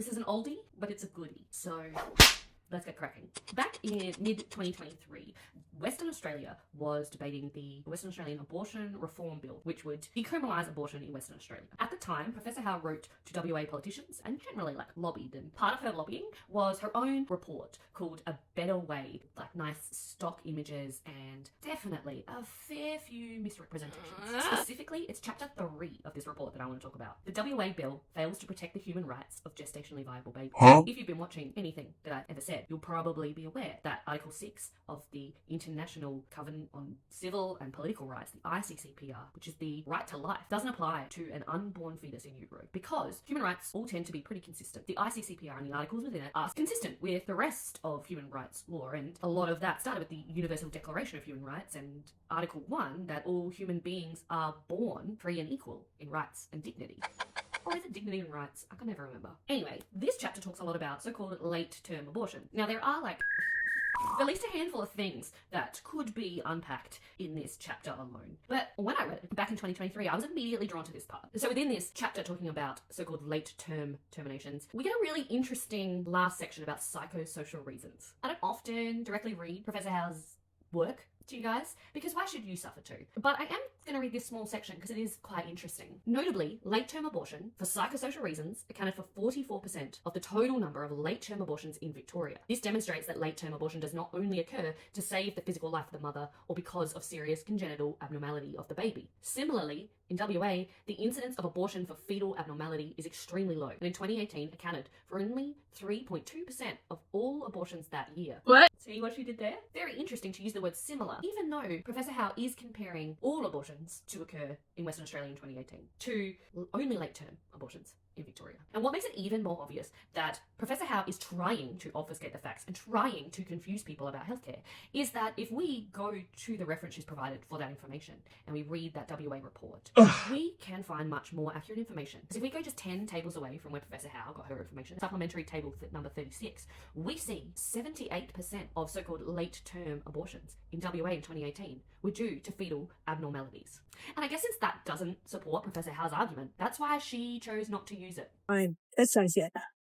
This is an oldie, but it's a goodie. So let's get cracking. Back in mid-2023, Western Australia was debating the Western Australian Abortion Reform Bill, which would decriminalise abortion in Western Australia. At the time, Professor Howe wrote to WA politicians and generally lobbied, and part of her lobbying was her own report called A Better Way, like nice stock images and definitely a fair few misrepresentations. Specifically, it's chapter 3 of this report that I want to talk about. The WA bill fails to protect the human rights of gestationally viable babies. If you've been watching anything that I've ever said, you'll probably be aware that Article 6 of the International Covenant on Civil and Political Rights, the ICCPR, which is the right to life, doesn't apply to an unborn fetus in utero because human rights all tend to be pretty consistent. The ICCPR and the articles within it are consistent with the rest of human rights law, and a lot of that started with the Universal Declaration of Human Rights and Article 1 that all human beings are born free and equal in rights and dignity. Or is it dignity and rights? I can never remember. Anyway, this chapter talks a lot about so-called late-term abortion. Now, there are at least a handful of things that could be unpacked in this chapter alone. But when I read it back in 2023, I was immediately drawn to this part. So within this chapter talking about so-called late-term terminations, we get a really interesting last section about psychosocial reasons. I don't often directly read Professor Howe's work to you guys, because why should you suffer too? But I am going to read this small section because it is quite interesting. Notably, late-term abortion for psychosocial reasons accounted for 44% of the total number of late-term abortions in Victoria. This demonstrates that late-term abortion does not only occur to save the physical life of the mother or because of serious congenital abnormality of the baby. Similarly, in WA, the incidence of abortion for fetal abnormality is extremely low, and in 2018 accounted for only 3.2% of all abortions that year. What? See what she did there? Very interesting to use the word similar, even though Professor Howe is comparing all abortions to occur in Western Australia in 2018 to only late-term abortions in Victoria. And what makes it even more obvious that Professor Howe is trying to obfuscate the facts and trying to confuse people about healthcare is that if we go to the reference she's provided for that information and we read that WA report, we can find much more accurate information. Because if we go just 10 tables away from where Professor Howe got her information, supplementary table number 36, we see 78% of so-called late-term abortions in WA in 2018 were due to fetal abnormalities. And I guess since that doesn't support Professor Howe's argument, that's why she chose not to use it. Fine. That sounds good.